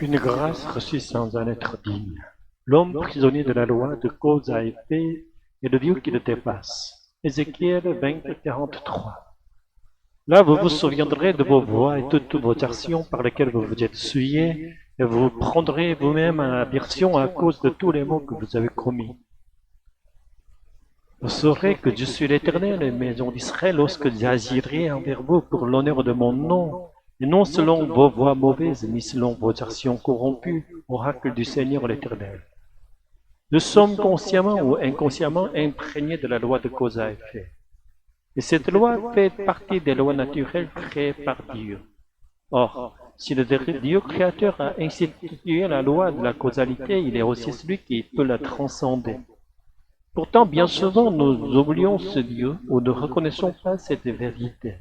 Une grâce reçue sans en être digne. L'homme prisonnier de la loi de cause à effet et le Dieu qui le dépasse. Ézéchiel 20:43. Là, vous vous souviendrez de vos voies et de toutes vos actions par lesquelles vous vous êtes souillés, et vous prendrez vous-même en aversion à cause de tous les maux que vous avez commis. Vous saurez que je suis l'Éternel, maison d'Israël, lorsque j'agirai envers vous pour l'honneur de mon nom, et non selon vos voies mauvaises, ni selon vos actions corrompues, oracle du Seigneur l'Éternel. Nous sommes consciemment ou inconsciemment imprégnés de la loi de cause à effet. Et cette loi fait partie des lois naturelles créées par Dieu. Or, si le Dieu créateur a institué la loi de la causalité, il est aussi celui qui peut la transcender. Pourtant, bien souvent, nous oublions ce Dieu ou ne reconnaissons pas cette vérité.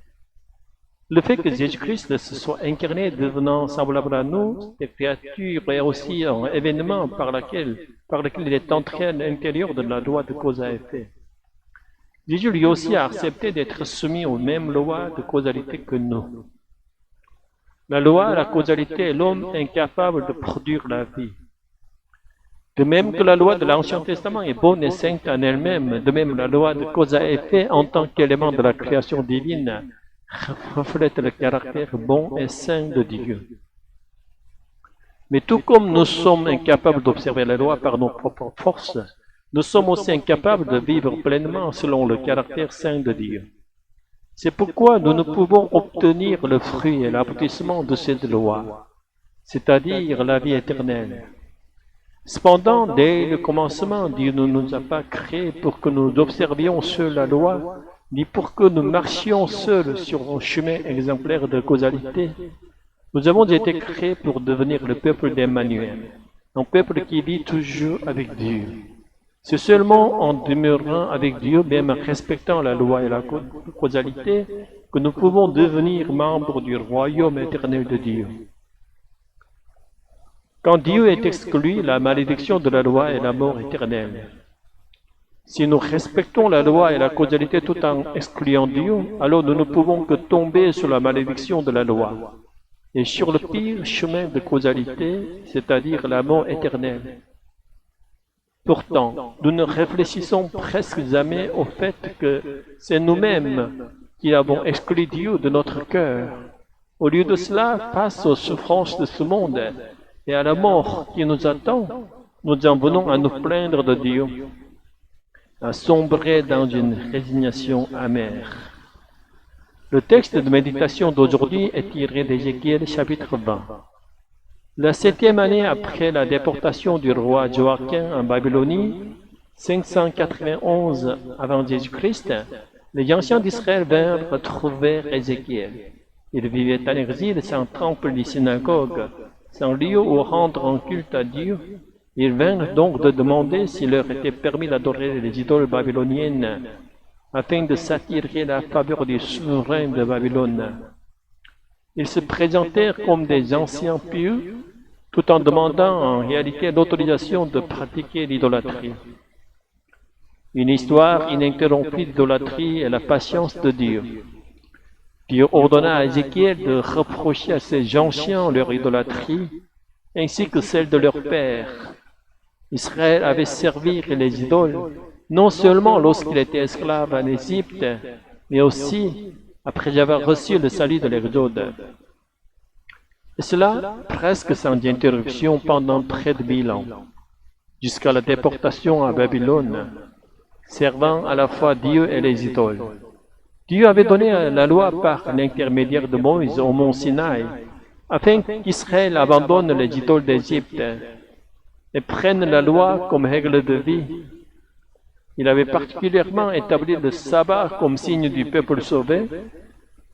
Le fait que Jésus-Christ se soit incarné devenant semblable à nous, cette créature est aussi un événement par lequel il est entré à l'intérieur de la loi de cause à effet. Jésus lui aussi a accepté d'être soumis aux mêmes lois de causalité que nous. La loi, la causalité est l'homme incapable de produire la vie. De même que la loi de l'Ancien Testament est bonne et sainte en elle-même, de même la loi de cause à effet en tant qu'élément de la création divine reflète le caractère bon et saint de Dieu. Mais tout comme nous sommes incapables d'observer la loi par nos propres forces, nous sommes aussi incapables de vivre pleinement selon le caractère saint de Dieu. C'est pourquoi nous ne pouvons obtenir le fruit et l'aboutissement de cette loi, c'est-à-dire la vie éternelle. Cependant, dès le commencement, Dieu ne nous a pas créés pour que nous observions seuls la loi, ni pour que nous marchions seuls sur un chemin exemplaire de causalité. Nous avons été créés pour devenir le peuple d'Emmanuel, un peuple qui vit toujours avec Dieu. C'est seulement en demeurant avec Dieu, même en respectant la loi et la causalité, que nous pouvons devenir membres du royaume éternel de Dieu. Quand Dieu est exclu, la malédiction de la loi est la mort éternelle. Si nous respectons la loi et la causalité tout en excluant Dieu, alors nous ne pouvons que tomber sur la malédiction de la loi et sur le pire chemin de causalité, c'est-à-dire la mort éternelle. Pourtant, nous ne réfléchissons presque jamais au fait que c'est nous-mêmes qui avons exclu Dieu de notre cœur. Au lieu de cela, face aux souffrances de ce monde et à la mort qui nous attend, nous en venons à nous plaindre de Dieu, à sombrer dans une résignation amère. Le texte de méditation d'aujourd'hui est tiré d'Ézéchiel chapitre 20. La 7e année après la déportation du roi Joachim en Babylonie, 591 avant Jésus-Christ, les anciens d'Israël vinrent retrouver Ézéchiel. Il vivait en exil sans temple ni synagogue, sans lieu où rendre un culte à Dieu. Ils vinrent donc de demander s'il leur était permis d'adorer les idoles babyloniennes, afin de s'attirer la faveur du souverain de Babylone. Ils se présentèrent comme des anciens pieux, tout en demandant en réalité l'autorisation de pratiquer l'idolâtrie. Une histoire ininterrompue d'idolâtrie et la patience de Dieu. Dieu ordonna à Ézéchiel de reprocher à ces anciens leur idolâtrie, ainsi que celle de leur père. Israël avait servi les idoles, non seulement lorsqu'il était esclave en Égypte, mais aussi après avoir reçu le salut de l'Exode. Et cela presque sans interruption pendant près de 1000 ans, jusqu'à la déportation à Babylone, servant à la fois Dieu et les idoles. Dieu avait donné la loi par l'intermédiaire de Moïse au mont Sinaï, afin qu'Israël abandonne les idoles d'Égypte et prenne la loi comme règle de vie. Il avait particulièrement établi le sabbat comme signe du peuple sauvé.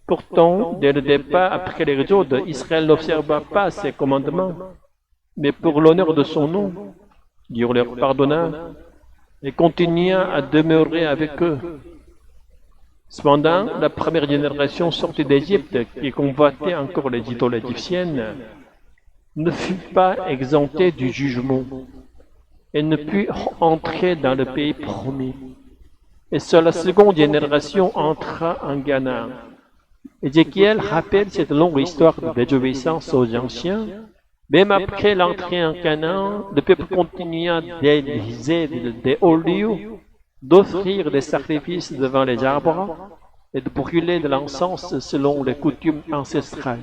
Pourtant, dès le départ après l'Exode, Israël n'observa pas ses commandements, mais pour l'honneur de son nom, Dieu leur pardonna et continua à demeurer avec eux. Cependant, la première génération sortie d'Égypte, qui convoitait encore les idoles égyptiennes, ne fut pas exemptée du jugement et ne put entrer dans le pays promis. Et seule la seconde génération entra en Canaan. Ézéchiel rappelle cette longue histoire de désobéissance aux anciens Même après l'entrée en Canaan, le peuple continua d'élever des hauts lieux, d'offrir des sacrifices devant les arbres et de brûler de l'encens selon les coutumes ancestrales,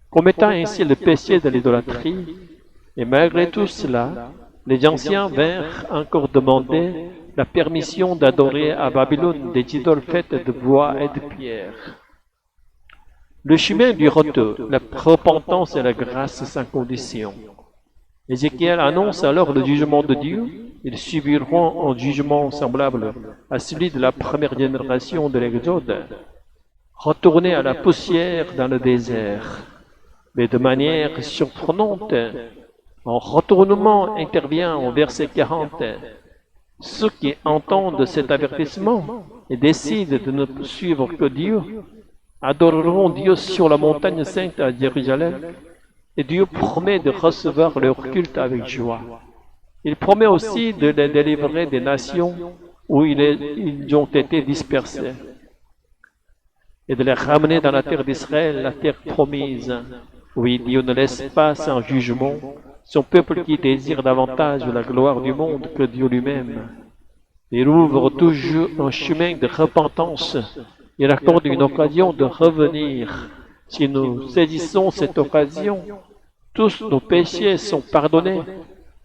commettant ainsi le péché de l'idolâtrie. Et malgré tout cela, les anciens vinrent encore demander la permission d'adorer à Babylone des idoles faites de bois et de pierre. Le chemin du retour, la repentance et la grâce sans condition. Ézéchiel annonce alors le jugement de Dieu. Ils subiront un jugement semblable à celui de la première génération de l'Exode, retourner à la poussière dans le désert. Mais de manière surprenante, un retournement intervient au verset 40. Ceux qui entendent cet avertissement et décident de ne suivre que Dieu adoreront Dieu sur la montagne sainte à Jérusalem, et Dieu promet de recevoir leur culte avec joie. Il promet aussi de les délivrer des nations où ils ont été dispersés et de les ramener dans la terre d'Israël, la terre promise. Oui, Dieu ne laisse pas sans jugement son peuple qui désire davantage la gloire du monde que Dieu lui-même. Il ouvre toujours un chemin de repentance. Il accorde une occasion de revenir. Si nous saisissons cette occasion, tous nos péchés sont pardonnés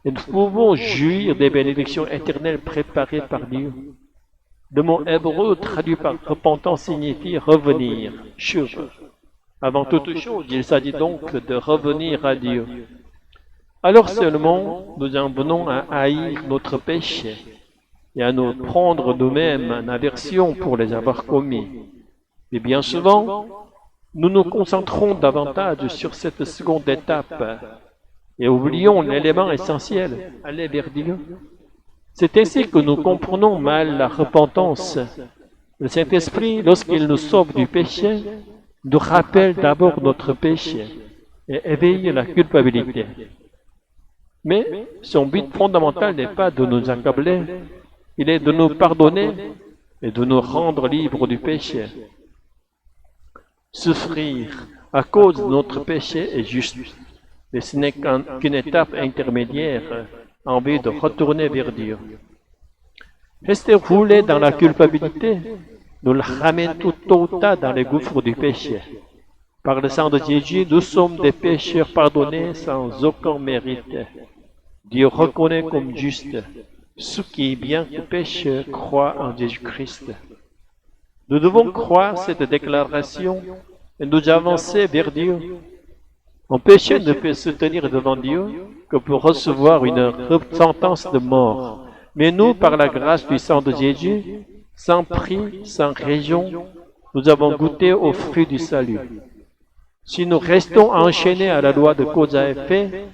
et nous pouvons jouir des bénédictions éternelles préparées par Dieu. Le mot hébreu traduit par repentance signifie revenir, shuv. Avant toute chose, il s'agit donc de revenir à Dieu. Alors seulement, nous en venons à haïr notre péché et à nous prendre nous-mêmes en aversion pour les avoir commis. Mais bien souvent, nous nous concentrons davantage sur cette seconde étape et oublions l'élément essentiel, aller vers Dieu. C'est ainsi que nous comprenons mal la repentance. Le Saint-Esprit, lorsqu'il nous sauve du péché, nous rappelle d'abord notre péché et éveille la culpabilité. Mais son but fondamental n'est pas de nous accabler, il est de nous pardonner et de nous rendre libres du péché. Souffrir à cause de notre péché est juste, mais ce n'est qu'une étape intermédiaire en vue de retourner vers Dieu. Rester roulé dans la culpabilité nous le ramène tout au tas dans les gouffres du péché. Par le sang de Jésus, nous sommes des pécheurs pardonnés sans aucun mérite. Dieu reconnaît comme juste ceux qui, bien que pécheurs, croient en Jésus-Christ. Nous devons croire cette déclaration et nous avancer vers Dieu. Un péché ne peut se tenir devant Dieu que pour recevoir une sentence de mort. Mais nous, par la grâce du sang de Jésus, sans prix, sans raison, nous avons goûté au fruit du salut. Si nous restons enchaînés à la loi de cause à effet,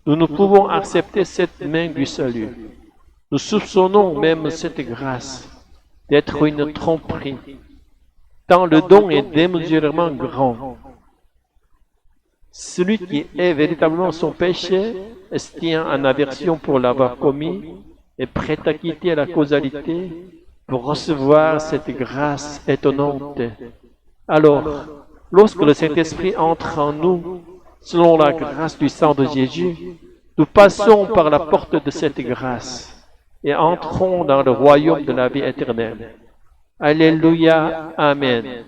nous ne pouvons accepter cette main du salut. Nous soupçonnons même cette grâce d'être une tromperie, tant le don est démesurément grand. Celui qui est véritablement son péché et se tient en aversion pour l'avoir commis est prêt à quitter la causalité pour recevoir cette grâce étonnante. Alors, lorsque le Saint-Esprit entre en nous, selon la grâce du sang de Jésus, nous passons par la porte de cette grâce et entrons dans le royaume de la vie éternelle. Alléluia, Amen.